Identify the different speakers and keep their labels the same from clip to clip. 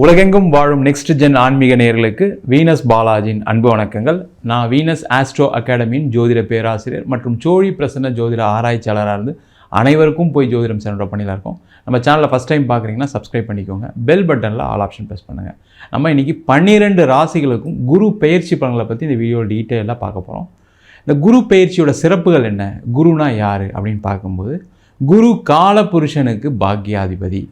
Speaker 1: உலகெங்கும் வாழும் next gen ஆன்மீக நேயர்களுக்கு வீனஸ் பாலாஜியின் அன்பு வணக்கங்கள். நான் வீனஸ் ஆஸ்ட்ரோ அகாடமியின் ஜோதிட பேராசிரியர் மற்றும் சோழி பிரசன்ன ஜோதிட ஆராய்ச்சியாளராக இருந்து அனைவருக்கும் போய் ஜோதிடம் சென்ற பண்ணியில் இருக்கோம். நம்ம சேனலில் ஃபஸ்ட் டைம் பார்க்குறீங்கன்னா சப்ஸ்கிரைப் பண்ணிக்கோங்க. பெல் பட்டனில் ஆல் ஆப்ஷன் ப்ரெஸ் பண்ணுங்கள். நம்ம இன்றைக்கி 12 ராசிகளுக்கும் குரு பெயர்ச்சி பலன்களை பற்றி இந்த வீடியோ டீட்டெயிலாக பார்க்க போகிறோம். இந்த குரு பெயர்ச்சியோட சிறப்புகள் என்ன, குருனா யார் அப்படின்னு பார்க்கும்போது, குரு காலபுருஷனுக்கு பாக்யாதிபதி.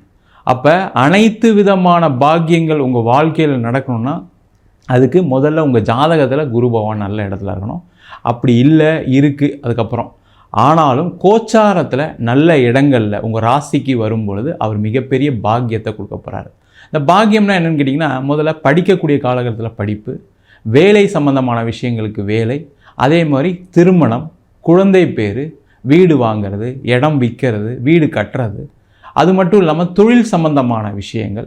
Speaker 1: அப்போ அனைத்து விதமான பாக்கியங்கள் உங்கள் வாழ்க்கையில் நடக்கணும்னா அதுக்கு முதல்ல உங்கள் ஜாதகத்தில் குரு பகவான் நல்ல இடத்துல இருக்கணும். அப்படி இல்லை இருக்குது அதுக்கப்புறம், ஆனாலும் கோச்சாரத்தில் நல்ல இடங்களில் உங்கள் ராசிக்கு வரும் பொழுது அவர் மிகப்பெரிய பாக்கியத்தை கொடுக்க போகிறாரு. இந்த பாக்கியம்னா என்னென்னு கேட்டிங்கன்னா, முதல்ல படிக்கக்கூடிய காலகட்டத்தில் படிப்பு, வேலை சம்பந்தமான விஷயங்களுக்கு வேலை, அதே மாதிரி திருமணம், குழந்தை பேர், வீடு வாங்கிறது, இடம் விற்கிறது, வீடு கட்டுறது, அது மட்டும் இல்லாமல் தொழில் சம்பந்தமான விஷயங்கள்.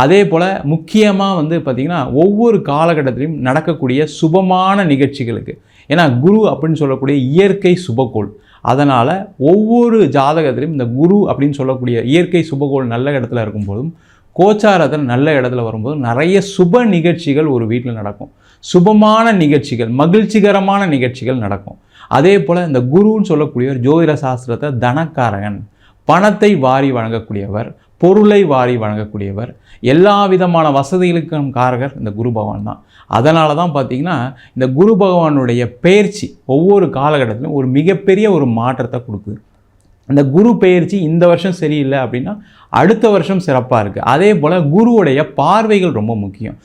Speaker 1: அதே போல் முக்கியமாக பார்த்திங்கன்னா ஒவ்வொரு காலகட்டத்திலையும் நடக்கக்கூடிய சுபமான நிகழ்ச்சிகளுக்கு, ஏன்னா குரு அப்படின்னு சொல்லக்கூடிய இயற்கை சுபகோள், அதனால் ஒவ்வொரு ஜாதகத்திலையும் இந்த குரு அப்படின்னு சொல்லக்கூடிய இயற்கை சுபகோள் நல்ல இடத்துல இருக்கும்போதும் கோச்சாரத்தில் நல்ல இடத்துல வரும்போது நிறைய சுப நிகழ்ச்சிகள் ஒரு வீட்டில் நடக்கும். சுபமான நிகழ்ச்சிகள், மகிழ்ச்சிகரமான நிகழ்ச்சிகள் நடக்கும். அதே போல் இந்த குருன்னு சொல்லக்கூடியவர் ஜோதிட சாஸ்திரத்தை தனக்காரகன், பணத்தை வாரி வழங்கக்கூடியவர், பொருளை வாரி வழங்கக்கூடியவர், எல்லா விதமான வசதிகளுக்கும் காரகர் இந்த குரு பகவான் தான். அதனால தான் பார்த்திங்கன்னா இந்த குரு பகவானுடைய பெயர்ச்சி ஒவ்வொரு காலகட்டத்திலும் ஒரு மிகப்பெரிய ஒரு மாற்றத்தை கொடுக்குது. இந்த குரு பெயர்ச்சி இந்த வருஷம் சரியில்லை அப்படின்னா அடுத்த வருஷம் சிறப்பாக இருக்குது. அதே போல் குருவுடைய பார்வைகள் ரொம்ப முக்கியம்.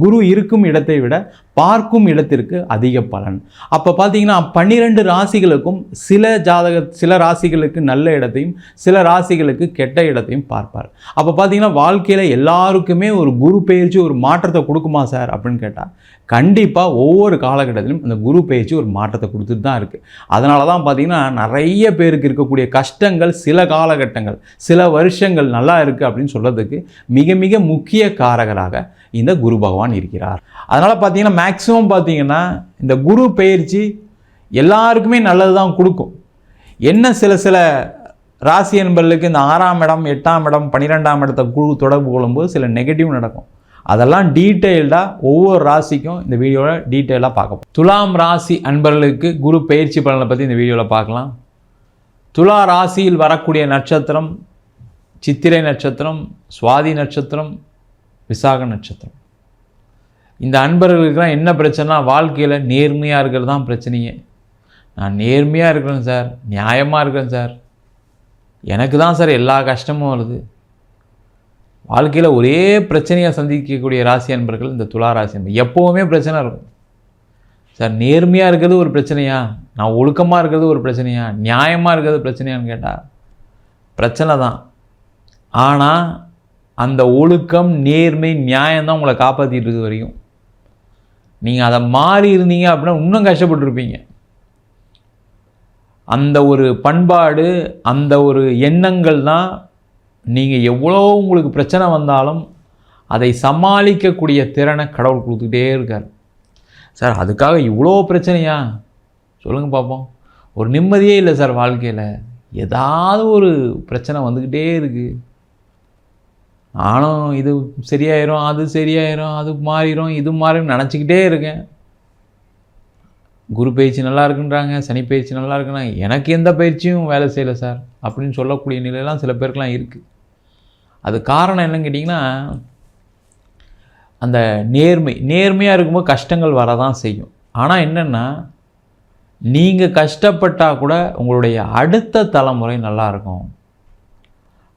Speaker 1: குரு இருக்கும் இடத்தை விட பார்க்கும் இடத்திற்கு அதிக பலன். அப்போ பார்த்தீங்கன்னா 12 ராசிகளுக்கும் சில ராசிகளுக்கு நல்ல இடத்தையும் சில ராசிகளுக்கு கெட்ட இடத்தையும் பார்ப்பார். அப்போ பார்த்தீங்கன்னா வாழ்க்கையில் எல்லாருக்குமே ஒரு குரு பெயர்ச்சி ஒரு மாற்றத்தை கொடுக்குமா சார் அப்படின்னு கேட்டால், கண்டிப்பாக ஒவ்வொரு காலகட்டத்திலும் அந்த குரு பெயர்ச்சி ஒரு மாற்றத்தை கொடுத்துட்டு தான் இருக்குது. அதனால தான் பார்த்திங்கன்னா நிறைய பேருக்கு இருக்கக்கூடிய கஷ்டங்கள் சில காலகட்டங்கள் சில வருஷங்கள் நல்லா இருக்குது அப்படின்னு சொல்கிறதுக்கு மிக மிக முக்கிய காரகராக இந்த குரு பகவான் இருக்கிறார். அதனால் பார்த்திங்கன்னா மேக்ஸிமம் பார்த்திங்கன்னா இந்த குரு பெயர்ச்சி எல்லாருக்குமே நல்லது தான் கொடுக்கும். என்ன சில ராசி என்பர்களுக்கு இந்த 6ஆம் இடம், 8ஆம் இடம், 12ஆம் இடத்தை குரு தொடர்பு கொள்ளும்போது சில நெகட்டிவ் நடக்கும். அதெல்லாம் டீட்டெயில்டாக ஒவ்வொரு ராசிக்கும் இந்த வீடியோவில் டீட்டெயிலாக பார்க்க. துலாம் ராசி அன்பர்களுக்கு குரு பெயர்ச்சி பலனை பற்றி இந்த வீடியோவில் பார்க்கலாம். துலா ராசியில் வரக்கூடிய நட்சத்திரம் சித்திரை நட்சத்திரம், சுவாதி நட்சத்திரம், விசாக நட்சத்திரம். இந்த அன்பர்களுக்கெல்லாம் என்ன பிரச்சனைனா, வாழ்க்கையில் நேர்மையாக இருக்கிறது தான் பிரச்சனையே. நான் நேர்மையாக இருக்கிறேன் சார், நியாயமாக இருக்கிறேன் சார், எனக்கு தான் சார் எல்லா கஷ்டமும் வருது. வாழ்க்கையில் ஒரே பிரச்சனையை சந்திக்கக்கூடிய ராசி அன்பர்கள் இந்த துலா ராசி அன்பர்கள். எப்போவுமே பிரச்சனை இருக்கும் சார். நேர்மையாக இருக்கிறது ஒரு பிரச்சனையா, நான் ஒழுக்கமாக இருக்கிறது ஒரு பிரச்சனையா, நியாயமாக இருக்கிறது பிரச்சனையான்னு கேட்டால் பிரச்சனை தான். ஆனால் அந்த ஒழுக்கம், நேர்மை, நியாயம்தான் உங்களை காப்பாற்றிட்டு இருக்க வரைக்கும். நீங்கள் அதை மாறி இருந்தீங்க அப்படின்னா இன்னும் கஷ்டப்பட்டுருப்பீங்க. அந்த ஒரு பண்பாடு, அந்த ஒரு எண்ணங்கள் தான் நீங்கள் எவ்வளோ உங்களுக்கு பிரச்சனை வந்தாலும் அதை சமாளிக்கக்கூடிய திறனை கடவுள் கொடுத்துக்கிட்டே இருக்கார். சார் அதுக்காக இவ்வளோ பிரச்சனையா சொல்லுங்கள் பார்ப்போம். ஒரு நிம்மதியே இல்லை சார் வாழ்க்கையில், ஏதாவது ஒரு பிரச்சனை வந்துக்கிட்டே இருக்குது. நானும் இது சரியாயிரும், அது சரியாயிரும், அது மாறிடும், இது மாறிடும் நினச்சிக்கிட்டே இருக்கேன். குரு பயிற்சி நல்லா இருக்குன்றாங்க, சனி பயிற்சி நல்லா இருக்குன்னா எனக்கு எந்த பயிற்சியும் வேலை செய்யலை சார் அப்படின்னு சொல்லக்கூடிய நிலையெல்லாம் சில பேருக்கெலாம் இருக்குது. அது காரணம் என்னன்னு கேட்டிங்கன்னா, அந்த நேர்மையாக இருக்கும்போது கஷ்டங்கள் வரதான் செய்யும். ஆனால் என்னென்னா, நீங்கள் கஷ்டப்பட்டால் கூட உங்களுடைய அடுத்த தலைமுறை நல்லா இருக்கும்.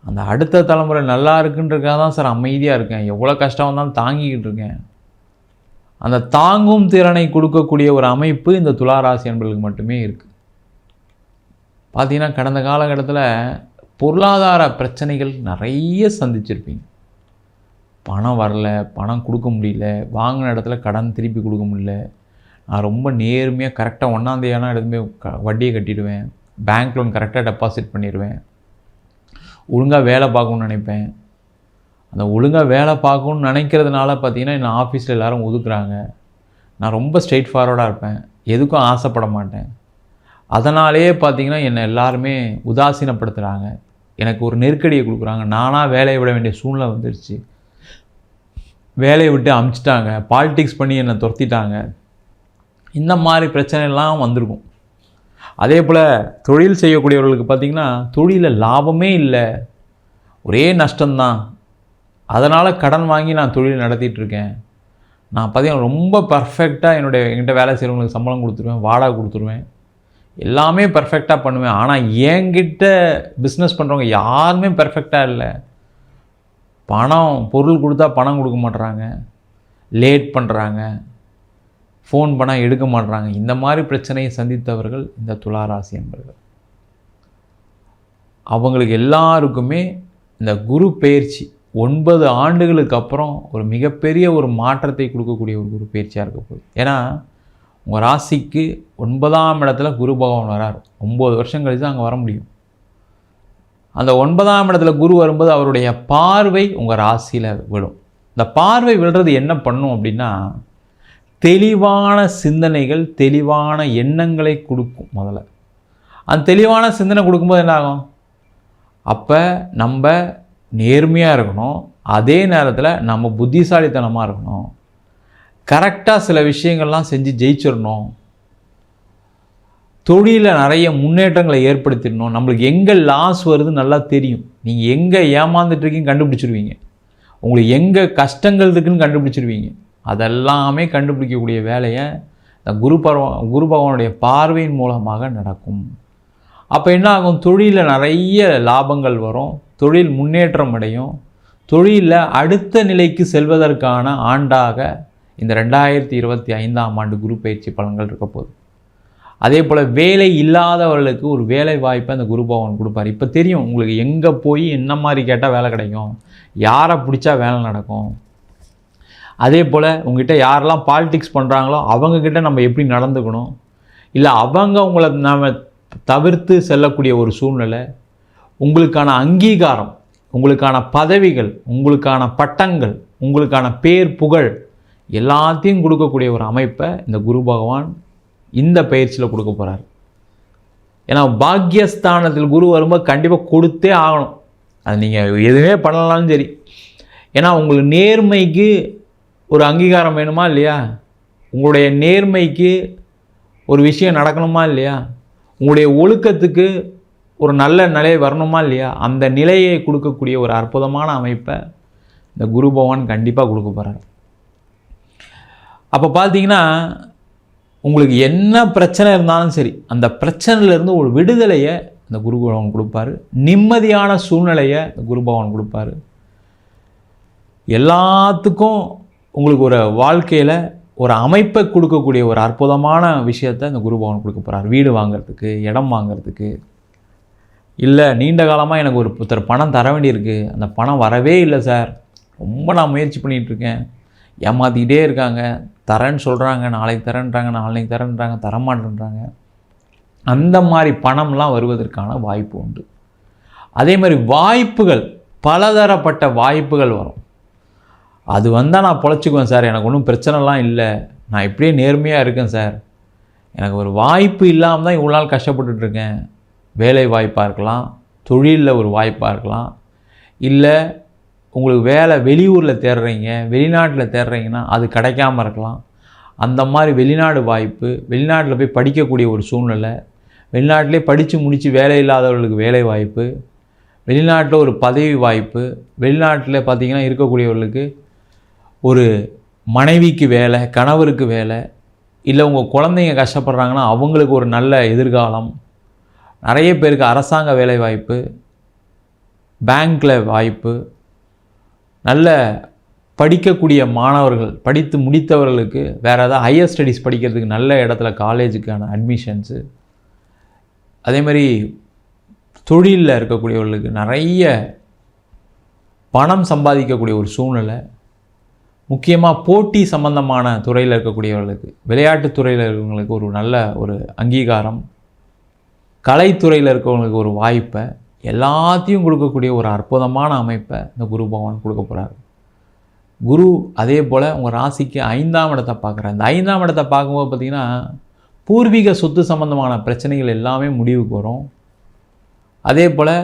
Speaker 1: அந்த அடுத்த தலைமுறை நல்லா இருக்குன்றதுக்காக தான் சார் அமைதியாக இருக்கேன், எவ்வளோ கஷ்டம் வந்தாலும் தாங்கிக்கிட்டு இருக்கேன். அந்த தாங்கும் திறனை கொடுக்கக்கூடிய ஒரு அமைப்பு இந்த துளாராசி என்பர்களுக்கு மட்டுமே இருக்குது. பார்த்திங்கன்னா கடந்த காலகட்டத்தில் பொருளாதார பிரச்சனைகள் நிறைய சந்திச்சிருப்பீங்க. பணம் வரல, பணம் கொடுக்க முடியல, வாங்கின இடத்துல கடன் திருப்பி கொடுக்க முடியல. நான் ரொம்ப நேர்மையாக கரெக்டாக 1ஆம் தேதியான எடுத்துமே வட்டியை கட்டிடுவேன், பேங்க் லோன் கரெக்டாக டெபாசிட் பண்ணிடுவேன், ஒழுங்காக வேலை பார்க்கணுன்னு நினைப்பேன். அந்த ஒழுங்காக வேலை பார்க்கணுன்னு நினைக்கிறதுனால பார்த்திங்கன்னா என்னை ஆஃபீஸில் எல்லோரும் ஒதுக்குறாங்க. நான் ரொம்ப ஸ்ட்ரெயிட் ஃபார்வர்டாக இருப்பேன், எதுக்கும் ஆசைப்பட மாட்டேன். அதனாலேயே பார்த்திங்கன்னா என்னை எல்லாருமே உதாசீனப்படுத்துகிறாங்க, எனக்கு ஒரு நெருக்கடியை கொடுக்குறாங்க. நானாக வேலையை விட வேண்டிய சூழ்நிலை வந்துடுச்சு. வேலையை விட்டு அமுச்சிட்டாங்க, பாலிடிக்ஸ் பண்ணி என்னை துரத்திட்டாங்க, இந்த மாதிரி பிரச்சனைலாம் வந்திருக்கும். அதே போல் தொழில் செய்யக்கூடியவர்களுக்கு பார்த்திங்கன்னா தொழிலில் லாபமே இல்லை, ஒரே நஷ்டம்தான், அதனால் கடன் வாங்கி நான் தொழில் நடத்திட்டுருக்கேன். நான் பார்த்திங்கன்னா ரொம்ப பர்ஃபெக்டாக என்கிட்ட வேலை செய்கிறவங்களுக்கு சம்பளம் கொடுத்துருவேன், வாடகை கொடுத்துருவேன், எல்லாமே பர்ஃபெக்டாக பண்ணுவேன். ஆனால் என்கிட்ட பிஸ்னஸ் பண்ணுறவங்க யாருமே பர்ஃபெக்டாக இல்லை. பொருள் கொடுத்தா பணம் கொடுக்க மாட்டுறாங்க, லேட் பண்ணுறாங்க, ஃபோன் பண்ணால் எடுக்க மாட்டுறாங்க. இந்த மாதிரி பிரச்சனையை சந்தித்தவர்கள் இந்த துளாராசி என்பவர்கள். அவங்களுக்கு எல்லாருக்குமே இந்த குரு பெயர்ச்சி 9 ஆண்டுகளுக்கு அப்புறம் ஒரு மிகப்பெரிய ஒரு மாற்றத்தை கொடுக்கக்கூடிய ஒரு குரு பெயர்ச்சியாக இருக்க போகுது. ஏன்னா உங்கள் ராசிக்கு 9ஆம் இடத்துல குரு பகவான் வரார். 9 வருஷம் கழித்து அங்கே வர முடியும். அந்த 9ஆம் இடத்துல குரு வரும்போது அவருடைய பார்வை உங்கள் ராசியில் விடும். இந்த பார்வை விடுறது என்ன பண்ணும் அப்படின்னா, தெளிவான சிந்தனைகள், தெளிவான எண்ணங்களை கொடுக்கும். முதல்ல அந்த தெளிவான சிந்தனை கொடுக்கும்போது என்ன ஆகும், அப்போ நம்ம நேர்மையாக இருக்கணும், அதே நேரத்தில் நம்ம புத்திசாலித்தனமாக இருக்கணும், கரெக்டாக சில விஷயங்கள்லாம் செஞ்சு ஜெயிச்சிடணும், தொழிலில் நிறைய முன்னேற்றங்களை ஏற்படுத்திடணும். நம்மளுக்கு எங்கே லாஸ் வருதுன்னு நல்லா தெரியும். நீங்கள் எங்கே ஏமாந்துட்டுருக்கீங்க கண்டுபிடிச்சிருவீங்க, உங்களுக்கு எங்கே கஷ்டங்கள் இருக்குதுன்னு கண்டுபிடிச்சிருவீங்க. அதெல்லாமே கண்டுபிடிக்கக்கூடிய வேலையை இந்த குரு பகவானுடைய பார்வையின் மூலமாக நடக்கும். அப்போ என்ன ஆகும், தொழிலில் நிறைய லாபங்கள் வரும், தொழில் முன்னேற்றம் அடையும், தொழிலில் அடுத்த நிலைக்கு செல்வதற்கான ஆண்டாக இந்த 2025ஆம் ஆண்டு குரு பயிற்சி பலன்கள் இருக்க போகுது. அதே போல் வேலை இல்லாதவர்களுக்கு ஒரு வேலை வாய்ப்பை அந்த குரு பகவான் கொடுப்பார். இப்போ தெரியும் உங்களுக்கு எங்கே போய் என்ன மாதிரி கேட்டால் வேலை கிடைக்கும், யாரை பிடிச்சா வேலை நடக்கும். அதே போல் உங்கள்கிட்ட யாரெல்லாம் பாலிடிக்ஸ் பண்ணுறாங்களோ அவங்கக்கிட்ட நம்ம எப்படி நடந்துக்கணும், இல்லை அவங்க உங்களை நம்ம தவிர்த்து செல்லக்கூடிய ஒரு சூழ்நிலை, உங்களுக்கான அங்கீகாரம், உங்களுக்கான பதவிகள், உங்களுக்கான பட்டங்கள், உங்களுக்கான பேர் புகழ் எல்லாத்தையும் கொடுக்கக்கூடிய ஒரு அமைப்பை இந்த குரு பகவான் இந்த பயிற்சியில் கொடுக்க போகிறார். ஏன்னா பாக்யஸ்தானத்தில் குரு வரும்போது கண்டிப்பாக கொடுத்தே ஆகணும். அது நீங்கள் எதுவுமே பண்ணலாலும் சரி. ஏன்னா உங்களுக்கு நேர்மைக்கு ஒரு அங்கீகாரம் வேணுமா இல்லையா, உங்களுடைய நேர்மைக்கு ஒரு விஷயம் நடக்கணுமா இல்லையா, உங்களுடைய ஒழுக்கத்துக்கு ஒரு நல்ல நிலை வரணுமா இல்லையா, அந்த நிலையை கொடுக்கக்கூடிய ஒரு அற்புதமான அமைப்பை இந்த குரு பகவான் கண்டிப்பாக கொடுக்க போகிறார். அப்போ பார்த்தீங்கன்னா உங்களுக்கு என்ன பிரச்சனை இருந்தாலும் சரி, அந்த பிரச்சனையிலேருந்து ஒரு விடுதலையை இந்த குரு பகவான் கொடுப்பார், நிம்மதியான சூழ்நிலையை இந்த குரு பகவான் கொடுப்பார். எல்லாத்துக்கும் உங்களுக்கு ஒரு வாழ்க்கையில் ஒரு அமைப்பை கொடுக்கக்கூடிய ஒரு அற்புதமான விஷயத்தை இந்த குரு பகவான் கொடுக்க போகிறார். வீடு வாங்கிறதுக்கு, இடம் வாங்கிறதுக்கு, இல்லை நீண்ட காலமாக எனக்கு ஒருத்தர் பணம் தர வேண்டியிருக்கு, அந்த பணம் வரவே இல்லை சார், ரொம்ப நான் முயற்சி பண்ணிகிட்ருக்கேன், ஏமாற்றிக்கிட்டே இருக்காங்க, தரேன்னு சொல்கிறாங்க, நாளைக்கு தரேன்றாங்க, நாளைக்கு தரேன்றாங்க, தரமாட்டேன்றாங்க, அந்த மாதிரி பணம்லாம் வருவதற்கான வாய்ப்பு உண்டு. அதே மாதிரி வாய்ப்புகள், பலதரப்பட்ட வாய்ப்புகள் வரும். அது வந்தால் நான் பொழைச்சிக்குவேன் சார், எனக்கு ஒன்றும் பிரச்சனைலாம் இல்லை, நான் இப்படியே நேர்மையாக இருக்கேன் சார், எனக்கு ஒரு வாய்ப்பு இல்லாமல் தான் இவ்வளோ நாள் கஷ்டப்பட்டுட்ருக்கேன். வேலை வாய்ப்பாக இருக்கலாம், தொழிலில் ஒரு வாய்ப்பாக இருக்கலாம், இல்லை உங்களுக்கு வேலை வெளியூரில் தேடுறீங்க, வெளிநாட்டில் தேடுறீங்கன்னா அது கிடைக்காமல் இருக்கலாம். அந்த மாதிரி வெளிநாடு வாய்ப்பு, வெளிநாட்டில் போய் படிக்கக்கூடிய ஒரு சூழ்நிலை, வெளிநாட்டிலே படித்து முடித்து வேலை இல்லாதவர்களுக்கு வேலை வாய்ப்பு, வெளிநாட்டில் ஒரு பதவி வாய்ப்பு, வெளிநாட்டில் பார்த்திங்கன்னா இருக்கக்கூடியவர்களுக்கு ஒரு மனைவிக்கு வேலை, கணவருக்கு வேலை, இல்லை உங்கள் குழந்தைங்க கஷ்டப்படுறாங்கன்னா அவங்களுக்கு ஒரு நல்ல எதிர்காலம், நிறைய பேருக்கு அரசாங்க வேலை வாய்ப்பு, பேங்க்கில் வாய்ப்பு, நல்ல படிக்கக்கூடிய மாணவர்கள், படித்து முடித்தவர்களுக்கு வேறு ஏதாவது ஹையர் ஸ்டடீஸ் படிக்கிறதுக்கு நல்ல இடத்துல காலேஜுக்கான அட்மிஷன்ஸு, அதே மாதிரி தொழிலில் இருக்கக்கூடியவர்களுக்கு நிறைய பணம் சம்பாதிக்கக்கூடிய ஒரு சூழ்நிலை, முக்கியமாக போட்டி சம்பந்தமான துறையில் இருக்கக்கூடியவர்களுக்கு, விளையாட்டுத் துறையில் இருக்கிறவங்களுக்கு ஒரு நல்ல ஒரு அங்கீகாரம், கலைத்துறையில் இருக்கிறவங்களுக்கு ஒரு வாய்ப்பை, எல்லாத்தையும் கொடுக்கக்கூடிய ஒரு அற்புதமான அமைப்பை இந்த குரு பகவான் கொடுக்க போகிறார். குரு அதே போல் உங்கள் ராசிக்கு 5ஆம் இடத்தை பார்க்குறார். இந்த 5ஆம் இடத்தை பார்க்கும்போது பார்த்திங்கன்னா பூர்வீக சொத்து சம்பந்தமான பிரச்சனைகள் எல்லாமே முடிவுக்கு வரும். அதே போல்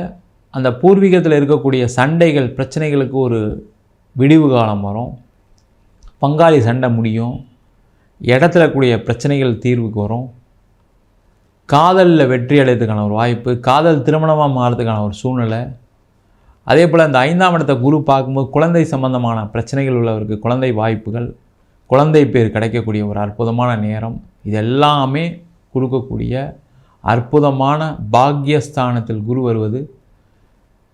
Speaker 1: அந்த பூர்வீகத்தில் இருக்கக்கூடிய சண்டைகள், பிரச்சனைகளுக்கு ஒரு விடிவு காலம் வரும். பங்காளி சண்டை முடியும், இடத்துல கூடிய பிரச்சனைகள் தீர்வுக்கு வரும், காதலில் வெற்றி அடைகிறதுக்கான ஒரு வாய்ப்பு, காதல் திருமணமாக மாறுறதுக்கான ஒரு சூழ்நிலை. அதே போல் அந்த 5ஆம் இடத்தை குரு பார்க்கும்போது குழந்தை சம்பந்தமான பிரச்சனைகள் உள்ளவருக்கு குழந்தை வாய்ப்புகள், குழந்தை பேர் கிடைக்கக்கூடிய ஒரு அற்புதமான நேரம். இதெல்லாமே கொடுக்கக்கூடிய அற்புதமான பாக்யஸ்தானத்தில் குரு வருவது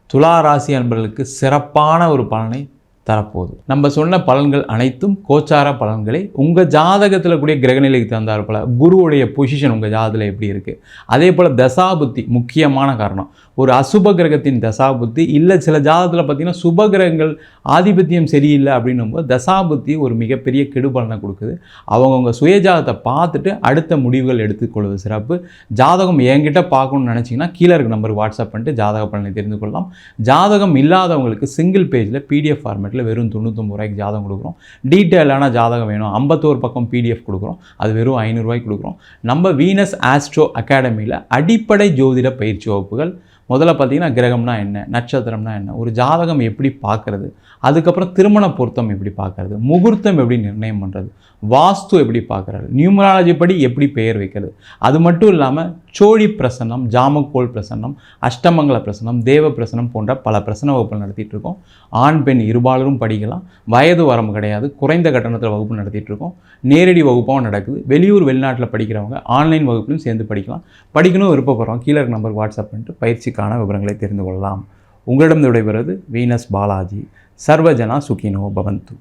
Speaker 1: துலா ராசி அன்பர்களுக்கு சிறப்பான ஒரு பலனை தரப்போகுது. நம்ம சொன்ன பலன்கள் அனைத்தும் கோச்சார பலன்களை உங்கள் ஜாதகத்தில் கூடிய கிரகநிலைக்கு தந்தார் போல் குருவுடைய பொசிஷன் உங்கள் ஜாதகத்தில் எப்படி இருக்குது, அதே போல் தசாபுத்தி முக்கியமான காரணம். ஒரு அசுப கிரகத்தின் தசாபுத்தி இல்லை, சில ஜாதகத்தில் பார்த்திங்கன்னா சுப கிரகங்கள் ஆதிபத்தியம் சரியில்லை அப்படின்னும்போது தசாபுத்தி ஒரு மிகப்பெரிய கெடுபலனை கொடுக்குது. அவங்கவுங்க சுயஜாதகத்தை பார்த்துட்டு அடுத்த முடிவுகள் எடுத்துக்கொள்வது சிறப்பு. ஜாதகம் என்கிட்ட பார்க்கணும்னு நினச்சிங்கன்னா கீழே இருக்க நம்பருக்கு வாட்ஸ்அப் பண்ணிட்டு ஜாதக பலனை தெரிந்து கொள்ளலாம். ஜாதகம் இல்லாதவங்களுக்கு சிங்கிள் பேஜில் பிடிஎஃப் ஃபார்மேட்டில் வெறும் 99 ரூபாய்க்கு ஜாதகம் கொடுக்குறோம். டீட்டெயிலான ஜாதகம் வேணும் 51 பக்கம் பிடிஎஃப் கொடுக்குறோம், அது வெறும் 500 ரூபாய்க்கு கொடுக்குறோம். நம்ம வீனஸ் ஆஸ்ட்ரோ அகாடமியில் அடிப்படை ஜோதிட பயிற்சி வகுப்புகள். முதல்ல பார்த்திங்கன்னா கிரகம்னா என்ன, நட்சத்திரம்னா என்ன, ஒரு ஜாதகம் எப்படி பார்க்குறது, அதுக்கப்புறம் திருமண பொருத்தம் எப்படி பார்க்குறது, முகூர்த்தம் எப்படி நிர்ணயம் பண்ணுறது, வாஸ்து எப்படி பார்க்குறது, நியூமராலஜி படி எப்படி பெயர் வைக்கிறது, அது மட்டும் இல்லாமல் சோழி பிரசன்னம், ஜாமக்கோள் பிரசன்னம், அஷ்டமங்கல பிரசன்னம், தேவ பிரசன்னம் போன்ற பல பிரசன்ன வகுப்புகள் நடத்திட்டு இருக்கோம். ஆண் பெண் இருபாலரும் படிக்கலாம், வயது வரம்பு கிடையாது, குறைந்த கட்டணத்தில் வகுப்பு நடத்திட்டு இருக்கோம். நேரடி வகுப்பாகவும் நடக்குது. வெளியூர் வெளிநாட்டில் படிக்கிறவங்க ஆன்லைன் வகுப்புலையும் சேர்ந்து படிக்கலாம். படிக்கணும் விருப்பப்படுறோம் கீழே இருக்க நம்பருக்கு வாட்ஸ்அப் பண்ணிட்டு பயிற்சிக்கான விவரங்களை தெரிந்து கொள்ளலாம். உங்களிடம் விடைபெறுவது வீனஸ் பாலாஜி. சர்வஜனா சுகினோ பவந்து.